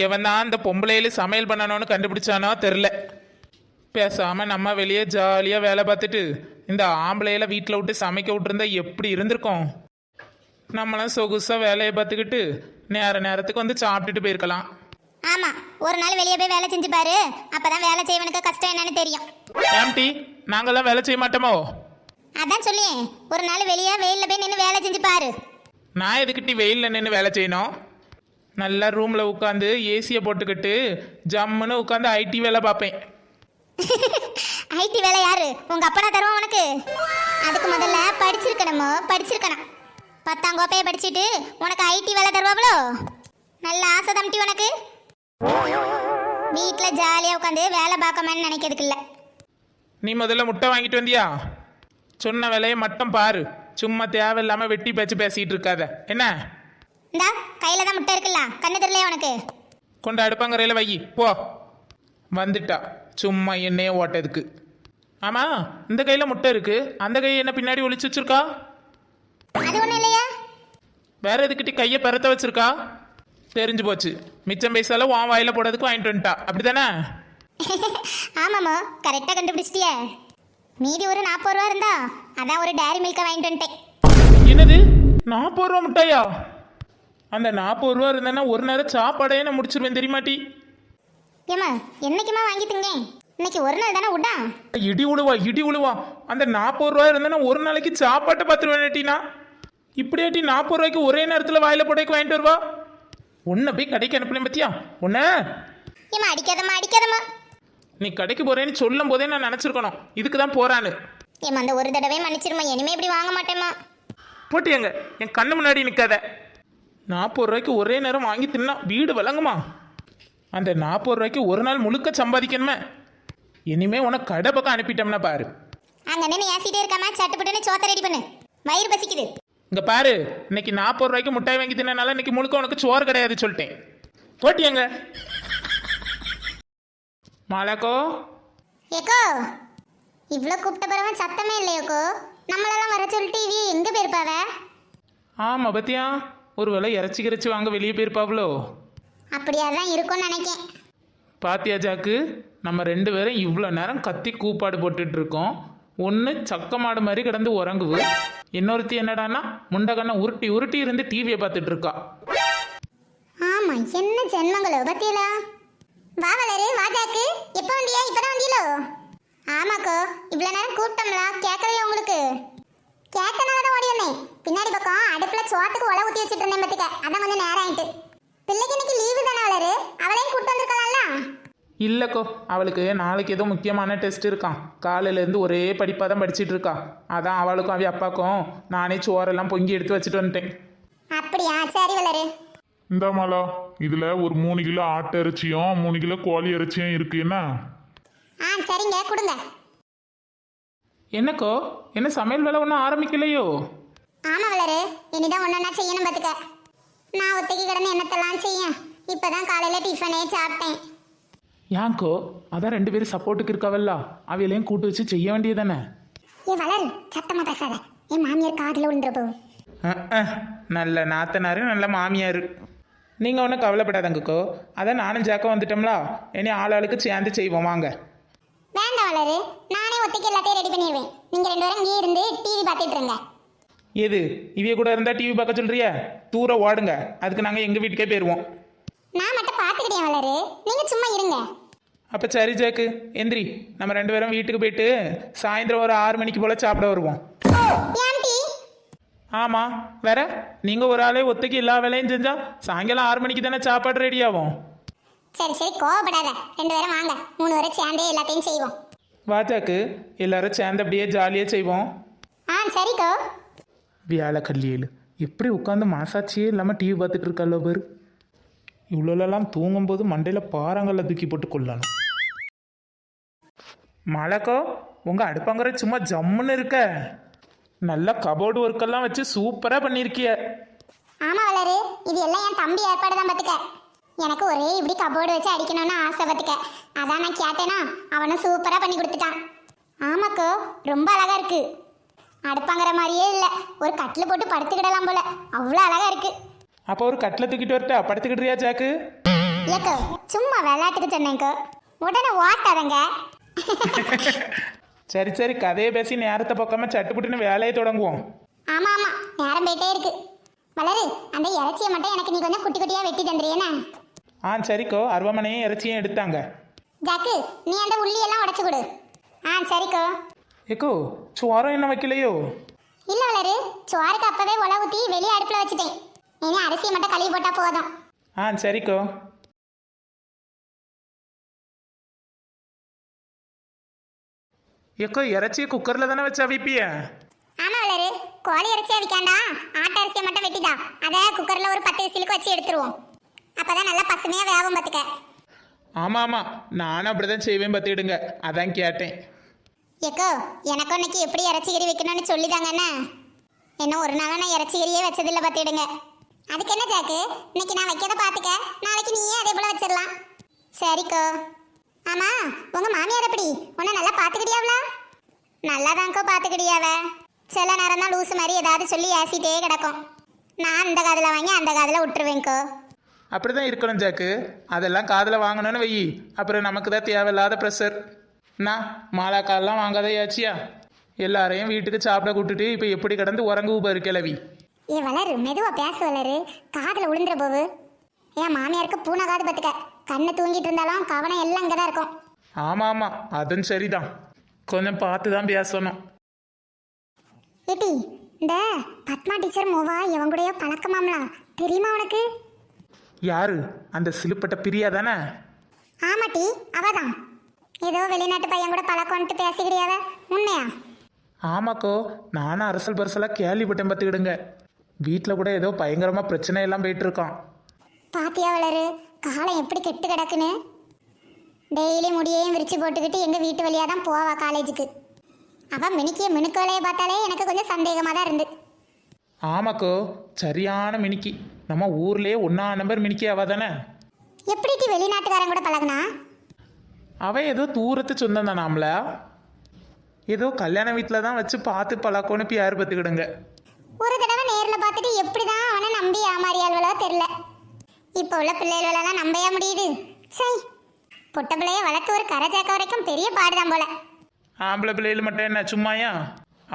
இவன் தான் அந்த பொம்பளையில சமையல் பண்ணணும்னு கண்டுபிடிச்சானோ தெரில. பேசாம நம்ம வெளியே ஜாலியாக வேலை பார்த்துட்டு இந்த ஆம்பளையில வீட்டில் விட்டு சமைக்க விட்டுருந்தா எப்படி இருந்திருக்கோம். நம்மளாம் சொகுசாக வேலையை பார்த்துக்கிட்டு நேரத்துக்கு வந்து சாப்பிட்டுட்டு போயிருக்கலாம். ஆமா, ஒரு நாள் வெளியே போய் வேலை செஞ்சு பாரு, அப்பதான் வேலை செய்வனுக்கு கஷ்டம் என்னன்னு தெரியும். ஏம்டி நாங்கெல்லாம் வேலை செய்ய மாட்டோமோ? அதான் சொல்லியேன், ஒரு நாள் வெளியே வெயில்ல போய் நின்று வேலை செஞ்சு பாரு. நான் எதுக்கிட்டி வெயிலில் நின்று வேலை செய்யணும்? நல்லா ரூமில் உட்காந்து ஏசியை போட்டுக்கிட்டு ஜம்முன்னு உட்காந்து ஐடி வேலை பார்ப்பேன். ஐடி வேலை யாரு? உங்க அப்பனா தருவான் உனக்கு? அதுக்கு முதல்ல படிச்சிருக்கணுமோ, படிச்சிருக்கணும். 10ஆம் கோப்பையை படிச்சுட்டு உனக்கு ஐடி வேலை தருவாங்களோ? நல்ல ஆசை தம்பி உனக்கு. வீட்டில் ஜாலியாக உட்காந்து வேலை பார்க்கணும்னு நினைக்கிறதுக்கு இல்லை. நீ முதல்ல முட்டை வாங்கிட்டு வந்தியா? சொன்ன வேலையை மட்டும் பாரு, சும்மா தேவையில்லாமல் வெட்டி பேச்சு பேசிகிட்டு இருக்காத என்ன? இந்தா கையில் தான் முட்டை இருக்குல்ல, கண்ணு தெரியலையா உனக்கு? கொண்டு அடுப்பங்கரையில் வை போ. வந்துட்டா சும்மா எண்ணெயே ஓட்டதுக்கு. ஆமாம், இந்த கையில் முட்டை இருக்கு, அந்த கையை என்ன பின்னாடி ஒளிச்சு வச்சிருக்கா? அது ஒன்றும் இல்லையா? வேற எதுக்கிட்டி கையை பெறத்த வச்சிருக்கா? தெரிஞ்சு போச்சு, மிச்சம் பைசால உன் வாயில போடுறதுக்கு வாங்கிட்டு வந்துட்டா அப்படித்தானே? ஆமாம்மா, கரெக்டாக கண்டுபிடிச்சிட்டியே. மீதி ஒரு 40 ரூபா இருந்தா அதான் ஒரு டேரி மில்கை வாங்கிட்டு வந்துட்டேன். என்னது 40 ரூபா முட்டையா? அந்த 40 ரூபா இருந்தா ஒரு நேரம் சாப்பாடையே நான் முடிச்சிருவேன் தெரியுமாட்டி? ஏமா என்னைக்குமா வாங்கிட்டுங்க, இன்னைக்கு ஒரு நாள் தானே விடா. இடி உழுவா. அந்த 40 ரூபா இருந்தா ஒரு நாளைக்கு சாப்பாட்டை பார்த்துருவேன்டீனா. இப்படியாட்டி 40 ரூபாய்க்கு ஒரே நேரத்தில் வாயில போடைக்கு வாங்கிட்டு வருவா. உன்னை போய் கடைக்கு அனுப்பலையும் பத்தியா உன்ன? ஏமா அடிக்காதம்மா. நீ கடைக்கு போறேன்னு சொல்லும் போதே நான் நினைச்சிருக்கணும் இதுக்கு தான் போறான்னு. ஏமா அந்த ஒரு தடவை மன்னிச்சிருமா, இனிமே இப்படி வாங்க மாட்டேம்மா. போட்டியங்க என் கண்ணு முன்னாடி நிற்காத. 40 ரூபாய்க்கு ஒரே நேரம் வாங்கி தின்னா வீடு வழங்குமா? அந்த 40 ரூபாய்க்கு ஒரு நாள் முழுக்க சம்பாதிக்கணுமே. இனிமே உனக்கு கடை பக்கம் அனுப்பிட்டோம்னா பாரு. அங்க நின்று ஏசிட்டே இருக்காம சட்டுப்பட்டுன்னு சோத்த ரெடி பண்ணு, வயிறு பசிக்குது. இங்க பாரு, இன்னைக்கு 40 ரூபாய்க்கு முட்டாய் வாங்கி தின்னால இன்னைக்கு முழுக்க உனக்கு சோறு கிடையாது சொல்லிட்டேன். போட்டியங்க மாலாக்கோ. ஏக்கோ இவ்வளோ கூப்பிட்ட பிறகு சத்தமே இல்லையோக்கோ. நம்மளெல்லாம் வர சொல்லிட்டு இவ எங்க போயிருப்பாவ? ஆமா பத்தியா, ஒரு வேளை இறச்சி வாங்க வெளியே போயிருப்பாவளோ? அப்படியா தான் இருக்கும்னு நினைக்கேன். பாத்தியா ஜாக்கு, நம்ம 2 பேரும் இவ்வளோ நேரம் கத்தி கூப்பாடு போட்டுட்டு இருக்கோம். ஒன்று சக்க மாடு மாதிரி கிடந்து உறங்குவு, இன்னொருத்தி என்னடான்னா முண்டகண்ணை உருட்டி இருந்து டிவியை பார்த்துட்டு இருக்கா. ஆமா, என்ன ஜென்மங்களோ பத்தியலா. வா வளரு, வா ஜாக்கு. எப்போ வந்தியா? இப்பதான் வந்தீங்களோ? ஆமாக்கோ, இவ்வளோ நேரம் கூப்பிட்டோம்ல, கேட்கலையா உங்களுக்கு? கேட்டனால தான் ஓடி வந்தேன். பின்னாடி பக்கம் அடுப்புல சோத்துக்கு உழ ஊற்றி வச்சுட்டு இருந்தேன் பத்துக்க, அதான் கொஞ்சம் நேரம் ஆயிட்டு. பிள்ளைக்கு இன்னைக்கு லீவு தானே வளரு, அவளையும் கூப்பிட்டு வந்திருக்கலாம்ல. இல்லைக்கோ, அவளுக்கு நாளைக்கு ஏதோ முக்கியமான டெஸ்ட் இருக்கான். காலையிலேருந்து ஒரே படிப்பாக தான் படிச்சுட்டு இருக்கா. அதான் அவளுக்கும் அவ அப்பாக்கும் நானே சோறெல்லாம் பொங்கி எடுத்து வச்சுட்டு வந்துட்டேன். அப்படியா, சரி வளரு. இந்த மாலா, இதுல ஒரு 3 கிலோ ஆட்டு இறைச்சியும் 3 கிலோ கோழி இறைச்சியும் இருக்கு என்ன? சரிங்க, கொடுங்க. என்னக்கோ, என்ன சமையல் வேலை ஒன்றும் ஆரம்பிக்கலையோ? ஆமா வளரு, இனிதான் ஒன்னா செய்யணும் பார்த்துக்க. நான் ஒத்தைக்கு கிடந்து என்னத்தெல்லாம் செய்ய. இப்பதான் காலையில டிஃபனே சாப்பிட்டேன். ஏன்க்கோ, அதான் 2 பேரும் சப்போர்ட்டுக்கு இருக்காவல்ல, அவையிலையும் கூட்டு வச்சு செய்ய வேண்டியதானே? ஏ வளரு, சத்தமா பேசாத, என் மாமியார் காதில் விழுந்துருப்போ. நல்ல நாத்தனாரு, நல்ல மாமியார். நீங்கள் ஒன்றும் கவலைப்படாதங்கக்கோ, அதான் நானும் ஜாக்க வந்துட்டோம்லா, இனி ஆளுக்கு சேர்ந்து செய்வோம் வாங்க. வேண்டாம் வளரு, நானே ஒத்தைக்கு எல்லாத்தையும் ரெடி பண்ணிடுவேன். நீங்க 2 பேரும் இங்கே இருந்து டிவி பார்த்துட்டு இருங்க. எது இவைய கூட இருந்தால் டிவி பார்க்க சொல்றிய? தூரம் ஓடுங்க, அதுக்கு நாங்கள் எங்கள் வீட்டுக்கே போயிடுவோம். நான் மட்டும் பார்த்துக்கிட்டேன் வளரு, நீங்க சும்மா இருங்க. அப்போ சரி ஜாக்கு, எந்திரி, நம்ம 2 பேரும் வீட்டுக்கு போயிட்டு சாயந்தரம் ஒரு 6 மணிக்கு போல் சாப்பிட வருவோம். ஏன்டி? ஆமாம், வேற நீங்கள் ஒரு ஆளே ஒத்தைக்கு எல்லா வேலையும் செஞ்சால் சாயங்காலம் 6 மணிக்கு தானே சாப்பாடு ரெடி ஆகும். சரி கோவப்படாத, 2 பேரும் வாங்க, 3 பேரும் சேர்ந்தே எல்லாத்தையும் செய்வோம். வாஜாக்கு, எல்லாரும் சேர்ந்து அப்படியே ஜாலியாக செய்வோம். சரிக்கோ. வியாழ கல்லியல் எப்படி உட்காந்து மனசாட்சியே இல்லாமல் டிவி பார்த்துட்டு இருக்காளோ பேர். இவ்வளோலாம் தூங்கும்போது மண்டையில் பாறாங்கல்ல தூக்கி போட்டு கொள்ளணும். மழைக்கோ, உங்கள் அடுப்பங்கரை சும்மா ஜம்முன்னு இருக்க. நல்லா கபோர்டு ஒர்க்கெல்லாம் வச்சு சூப்பராக பண்ணியிருக்கிய. ஆமா வளரு, இது எல்லாம் என் தம்பி ஏற்பாடு தான் பார்த்துக்க. எனக்கு ஒரே இப்படி கபோர்டு வச்சு அடிக்கணும்னு ஆசை பார்த்துக்க. அதான் நான் கேட்டேனா, அவனும் சூப்பராக பண்ணி கொடுத்துட்டான். ஆமாக்கோ, ரொம்ப அழகா இருக்கு. அடுப்பாங்கிற மாதிரியே இல்ல, ஒரு கட்டில் போட்டு படுத்துக்கிடலாம் போல, அவ்வளோ அழகா இருக்கு. அப்போ ஒரு கட்டில் தூக்கிட்டு வரட்டா, படுத்துக்கிட்டுறியா ஜாக்கு? ஏக்கோ சும்மா விளையாட்டுக்கு சொன்னேங்கோ, உடனே ஓட்டாதங்க. சரி சரி, கதையை பேசி நேரத்தை பார்க்காம சட்டுப்புட்டுன்னு வேலையை தொடங்குவோம். ஆமா ஆமா, நேரம் போயிட்டே இருக்கு. வளரு, அந்த இறைச்சியை மட்டும் எனக்கு நீ கொஞ்சம் குட்டி குட்டியா வெட்டி தந்துறியேண்ணா? ஆ சரிக்கோ, அருவாமனையும் இறைச்சியும் எடுத்தாங்க. ஜாக்கு, நீ அந்த உள்ளியெல்லாம் உடைச்சு கொடு. ஆ சரிக்கோ. ஏக்கோ சோரம் என்ன வைக்கலையோ? இல்ல வளரு, சோறுக்கு அப்பவே உல ஊத்தி வெளியே அடுப்புல வச்சுட்டேன். இனி அரிசியை மட்டும் கழுவி போட்டா போதும். ஆ சரிக்கோ. ஏக்கோ இறைச்சியை குக்கரில் தானே வச்சா வைப்பிய? ஆமா வளரு, கோழி இறைச்சியா வைக்காண்டா, ஆட்டு அரிசியை மட்டும் வெட்டிதா, அதை குக்கர்ல ஒரு 10 விசிலுக்கு வச்சு எடுத்துருவோம். அப்பதான் நல்லா பசுமையா வேகும் பார்த்துக்க. ஆமாம் ஆமாம், நானும் அப்படிதான் செய்வேன் பார்த்துக்கிடுங்க, அதான் கேட்டேன். ஏக்கோ எனக்கும் இன்னைக்கு எப்படி இறைச்சிக்கறி வைக்கணும்னு சொல்லிதாங்கண்ணா. இன்னும் ஒரு நாளும் நான் இறைச்சிக்கறியே வச்சதில்லை பார்த்துக்கிடுங்க. அதுக்கு என்ன ஜாக்கு, இன்னைக்கு நான் வைக்கிறத பார்த்துக்க, நாளைக்கு நீயே அதே போல வச்சிடலாம். சரிக்கோ. ஆமா, உங்க மாமியார் எப்படி, உன்னை நல்லா பார்த்துக்கிட்டியாவளா? நல்லாதான்க்கோ பார்த்துக்கிட்டியாவ. சில நேரம் தான் லூசு மாதிரி ஏதாவது சொல்லி ஏசிட்டே கிடக்கும். நான் அந்த காதில் வாங்கி அந்த காதில் விட்டுருவேங்க்கோ. அப்படி தான் இருக்கணும் ஜாக்கு, அதெல்லாம் காதில் வாங்கணும்னு வை, அப்புறம் நமக்கு தான் தேவையில்லாத ப்ரெஷர். நான் மாலாக்காலெலாம் வாங்காதையாச்சியா, எல்லாரையும் வீட்டுக்கு சாப்பிட கூட்டுட்டு இப்போ எப்படி கிடந்து உறங்கு பாரு கிளவி. ஏ வளரு, மெதுவா பேச வளரு, காதில் விழுந்துற போவு. என் மாமியாருக்கு பூனை காது பார்த்துக்க, கண்ணை தூங்கிட்டு இருந்தாலும் கவனம் எல்லாம் இங்கே தான் இருக்கும். ஆமாம் ஆமாம், அதுவும் சரிதான், கொஞ்சம் பார்த்து தான் பேசணும். ஏட்டி, இந்த பத்மா டீச்சர் மூவா இவன் கூடயோ பழக்கமாம்லாம், தெரியுமா உனக்கு? யாரு? அந்த சிலுப்பட்ட பிரியா தானே? ஆமாட்டி, அவதான். ஏதோ வெளிநாட்டு பையன் கூட பழக்கம்ட்டு பேசிக்கிறியாவ, உண்மையா? ஆமாக்கோ, நானும் அரசல் பரசலாக கேள்விப்பட்டேன் பார்த்துக்கிடுங்க. வீட்டில் கூட ஏதோ பயங்கரமாக பிரச்சனை எல்லாம் போயிட்டு இருக்கான். பாத்தியா வளரு, காலம் எப்படி கெட்டு கிடக்குன்னு. டெய்லி முடியையும் விரிச்சு போட்டுக்கிட்டு எங்கள் வீட்டு வழியாக தான் போவா காலேஜுக்கு. அவன் மினுக்கிய மினுக்கோலையை பார்த்தாலே எனக்கு கொஞ்சம் சந்தேகமாக தான் இருந்து. ஆமாக்கோ, சரியான மினிக்கி, நம்ம ஊர்லேயே 1ஆம் நம்பர் மினிக்கி அவ தானே. எப்படிட்டி வெளிநாட்டுக்காரன் கூட பழகுனா? அவன் ஏதோ தூரத்து சொந்தம் தானாம்ல, ஏதோ கல்யாண வீட்டில் தான் வச்சு பார்த்து பழக்கம்னு பேர் பார்த்துக்கிடுங்க. ஒரு தடவை நேரில் பார்த்துட்டு எப்படி தான் அவனை நம்பி ஏமாறியாள்வளோ தெரில. இப்போ உள்ள பிள்ளைகளெல்லாம் நம்பையா முடியுது? சை, பொட்ட பிள்ளைய வளர்த்து ஒரு கரை சேர்க்க வரைக்கும் பெரிய பாடுதான் போல. ஆம்பளை பிள்ளைகள் மட்டும் என்ன சும்மாயா,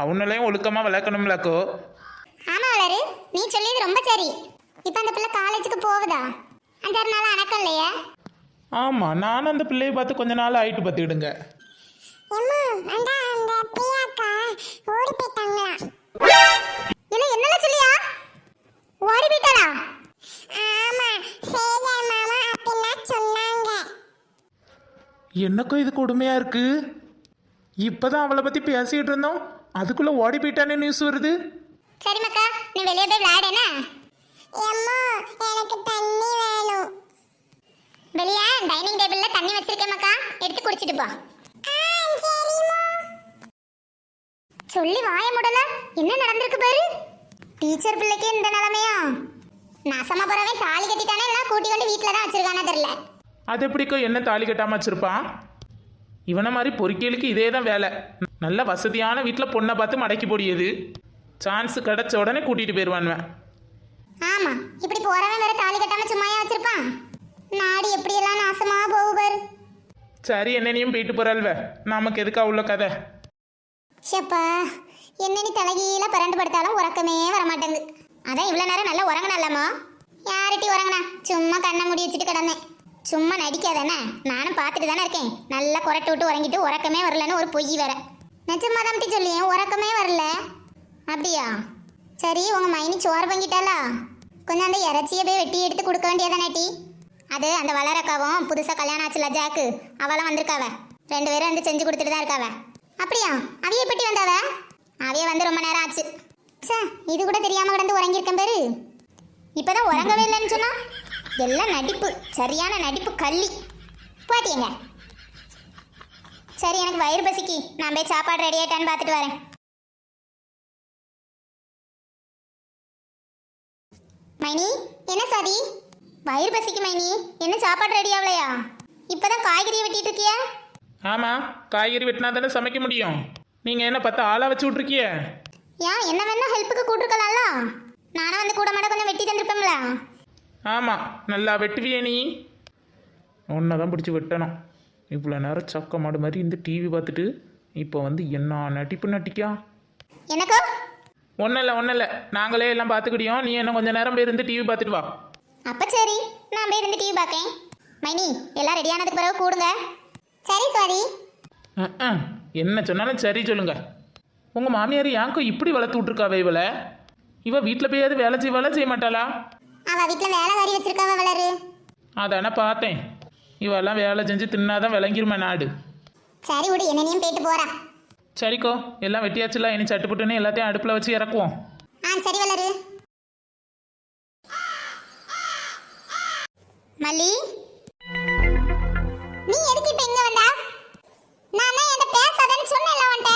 அவனுலையும் ஒழுக்கமாக வளர்க்கணும்லக்கோ. ஆமா வளரு, நீ சொல்லியது ரொம்ப சரி. இப்போ அந்த பிள்ளை காலேஜுக்கு போகுதா? 5-6 நாள் அணக்கம் இல்லையா? ஆமாம், நானும் அந்த பிள்ளையை பார்த்து கொஞ்ச நாள் ஆயிட்டு பார்த்துக்கிடுங்க. என்னல சொல்லியா? ஓடி போயிட்டாளா? என்னக்கோ இது கொடுமையாக இருக்கு. இப்போதான் அவளை பற்றி பேசிக்கிட்டு இருந்தோம், அதுக்குள்ளே ஓடி போயிட்டானே நியூஸ் வருது. சரி மக்கா, நீ வெளியே போய் விளையாடுனா? எனக்கு தண்ணி வேணும். வெளியே டைனிங் டேபிள்ல தண்ணி வச்சிருக்கேன் மக்கா, எடுத்து குடிச்சிட்டு போ. சொல்லி வாய முடல, என்ன நடந்திருக்கு பாரு. டீச்சர் பிள்ளைக்கு இந்த நிலைமையா? நாசமா போறவே தாலி கட்டிட்டானே, இல்ல கூட்டி கொண்டு வீட்டுல தான் வச்சிருக்கானே தெரியல. அது எப்படிக்கோ என்ன தாலி கட்டாமல் வச்சிருப்பான்? இவனை மாதிரி பொறுக்கியலுக்கு இதே தான் வேலை. நல்ல வசதியான வீட்டில் பொண்ணை பார்த்து மடக்கி போடியது, சான்ஸ் கிடைச்ச உடனே கூட்டிகிட்டு போயிடுவான்வன். ஆமா, இப்படி போறவன் வேற தாலி கட்டாம சும்மாயா வச்சிருப்பான்? நாடு எப்படியெல்லாம் நாசமா போகு பாரு. சரி, என்னனையும் போயிட்டு போறாள்வ, நமக்கு எதுக்கா உள்ள கதை. ஷப்பா, என்ன நீ தலைகீழ பரண்டு படுத்தாலும் உறக்கமே வரமாட்டேங்குது. அதான் இவ்வளோ நேரம் நல்லா உறங்கினல்லாமா? யார்கிட்ட உறங்கினா? சும்மா கண்ணை மூடி வச்சுட்டு கிடந்தேன். சும்மா நடிக்காதானே, நானும் பார்த்துட்டு தானே இருக்கேன். நல்லா குரட்டு விட்டு உறங்கிட்டு உறக்கமே வரலன்னு ஒரு பொய் வேற. நிஜமாதாம்ட்டி சொல்லியேன், உறக்கமே வரல. அப்படியா? சரி, உங்கள் மைனி சோறு பங்கிட்டாளா? கொஞ்சம் அந்த இறைச்சியை போய் வெட்டி எடுத்து கொடுக்க வேண்டியதானே டீ? அது அந்த வளரக்காவும் புதுசாக கல்யாணம் ஆச்சுல ஜாக்கு, அவளாம் வந்திருக்காவ. 2 பேரும் வந்து செஞ்சு கொடுத்துட்டு தான் இருக்காவ. அப்படியா? அவைய பெட்டி வந்தாவ? அவைய வந்து ரொம்ப நேரம் ஆச்சு. சே, இது கூட தெரியாம கிடந்து உறங்கியிருக்கேன் பேரு. இப்பதான் உறங்கவே இல்லைன்னு சொன்னா எல்லாம் நடிப்பு, சரியான நடிப்பு கள்ளி. பாட்டியங்க. சரி, எனக்கு வயிறு பசிக்கு, நான் போய் சாப்பாடு ரெடி ஆயிட்டான்னு பார்த்துட்டு வரேன். மைனி, என்ன சாதி? வயிறு பசிக்கு மைனி, என்ன சாப்பாடு ரெடி ஆகலையா? இப்பதான் காய்கறியை வெட்டிட்டு இருக்கியா? ஆமாம், காய்கறி வெட்டினா தானே சமைக்க முடியும். நீங்கள் என்ன 10 ஆளாக வச்சு விட்ருக்கிய? ஏன் என்ன வேணா ஹெல்ப்புக்கு கூட்டிருக்கலாம்ல? நானும் வந்து கூட மாட கொஞ்சம் வெட்டி தந்திருப்பேன்ல. ஆமாம் நல்லா வெட்டுவியே நீ. ஒன்றை தான் பிடிச்சி வெட்டணும். இவ்வளோ நேரம் சக்க மாடு மாதிரி இந்த டிவி பார்த்துட்டு இப்போ வந்து என்ன நட்டிப்பு நட்டிக்கா? எனக்கோ ஒன்றும் இல்லை நாங்களே எல்லாம் பார்த்துக்கிட்டியோம். நீ என்ன கொஞ்சம் நேரம் போய் இருந்து டிவி பார்த்துட்டு வா. அப்ப சரி, நான் போய் இருந்து டிவி பார்க்கேன். மைனி எல்லாம் ரெடியானதுக்கு பிறகு கூடுங்க. சரி சுவாதி. என்ன சொன்னாலும் சரி சொல்லுங்க. உங்கள் மாமியார் யாக்கோ இப்படி வளர்த்து விட்ருக்காவே இவளை? இவ வீட்டில் போயாவது வேலை செய்ய மாட்டாளா? அவ வீட்டுல வேலைக்காரி வச்சிருக்காவ வளரு. அதானே பார்த்தேன். இவெல்லாம் வேலை செஞ்சு தின்னாதான் விளங்கிருமா நாடு. சரி விடு, என்னனையும் போயிட்டு போறா. சரிக்கோ எல்லாம் வெட்டியாச்சுல. இனி சட்டுப்புட்டுன்னு எல்லாத்தையும் அடுப்பில் வச்சு இறக்குவோம். சரி வளரு. மல்லி நீ எதுக்கு இப்ப இங்க வந்தா? நான் தான் என்கிட்ட பேசாதன்னு சொன்னேன்ல உன்கிட்ட.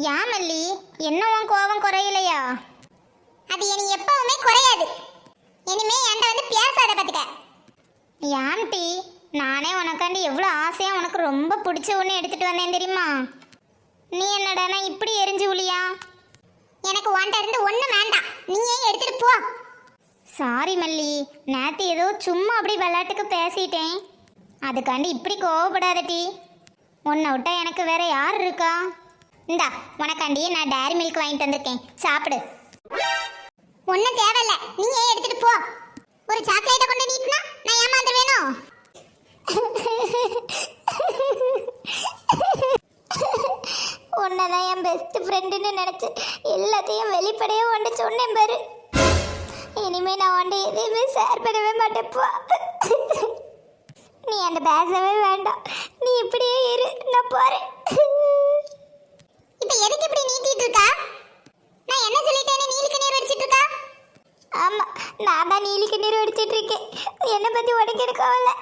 யா மல்லி, என்ன உன் கோபம் குறையலையா? அது இனி எப்பவுமே குறையாது. இனிமே என்கிட்ட வந்து பேசாத பாத்துக்க. யான்டி, நானே உனக்காண்டி எவ்வளோ ஆசையாக உனக்கு ரொம்ப பிடிச்ச ஒன்று எடுத்துகிட்டு வந்தேன் தெரியுமா? நீ என்னடானா இப்படி எரிஞ்சு உளியா? எனக்கு உன்கிட்ட இருந்து ஒன்றும் வேண்டாம், நீயே எடுத்துகிட்டு போ. சாரி மல்லி, நேற்று ஏதோ சும்மா அப்படி விளையாட்டுக்கு பேசிட்டேன். அதுக்காண்டி இப்படி கோவப்படாதட்டி. உன்னை விட்டா எனக்கு வேற யார் இருக்கா? இந்தா உனக்காண்டி நான் டேரி மில்க் வாங்கிட்டு வந்திருக்கேன், சாப்பிடு. ஒன்றும் தேவையில்லை, நீயே எடுத்துகிட்டு போ. ஒரு சாக்லேட்டை கொண்டு நீட்டினா நான் ஏமாந்து வேணும். உன்னதான் என் பெஸ்ட் ஃப்ரெண்டுன்னு நினைச்சு எல்லாத்தையும் வெளிப்படையே ஒன்று சொன்னேன் பாரு. இனிமே நான் ஒன்று எதையுமே ஷேர் பண்ணவே மாட்டேப்பா. நீ அந்த பேசவே வேண்டாம், நீ இப்படியே இரு, நான் போறேன். இப்போ எதுக்கு இப்படி நீட்டிட்டு இருக்கா? நான் என்ன சொல்லிட்டேன்னு நீலுக்கு நீர் வடிச்சிட்டு இருக்கா? ஆமா, நான் தான் நீலிக்கு நீர் வடிச்சிட்டு இருக்கேன். என்னை பத்தி உனக்கு எடுக்கவில்ல.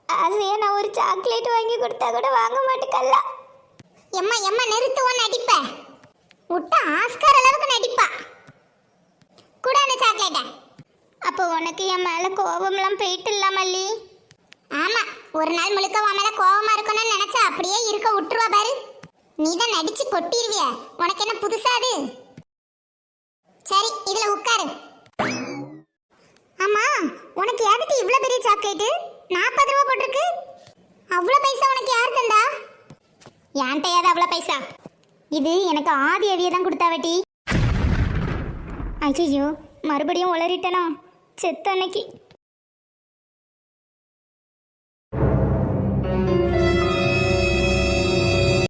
ஆசையா நான் ஒரு சாக்லேட் வாங்கி கொடுத்தா கூட வாங்க மாட்டேக்கல்ல. எம்மா எம்மா நிறுத்துவோன்னு நடிப்ப விட்டா ஆஸ்கார் அளவுக்கு நடிப்பா. கூட அந்த சாக்லேட்டை. அப்போ உனக்கு என் மேல கோபம்லாம் போயிட்டு இல்ல மல்லி? ஆமா, ஒரு நாள் முழுக்க உன் மேல கோபமா இருக்கணும்னு நினைச்சா அப்படியே இருக்க விட்டுருவா பாரு. நீ தான் நடிச்சு கொட்டிடுவிய, உனக்கு என்ன புதுசாது? சரி இதுல உட்காரு. ஆமா, உனக்கு யாருக்கு இவ்வளவு பெரிய சாக்லேட்டு? 40 ரூபா போட்டிருக்கு. அவ்வளவு பைசா உனக்கு யார் தந்தா? என்கிட்ட ஏதாவது அவ்வளவு பைசா? இது எனக்கு ஆதி அவிய தான் கொடுத்தாவட்டி. ஐயோ, மறுபடியும் உளறிட்டனா? செத்த அன்னைக்கு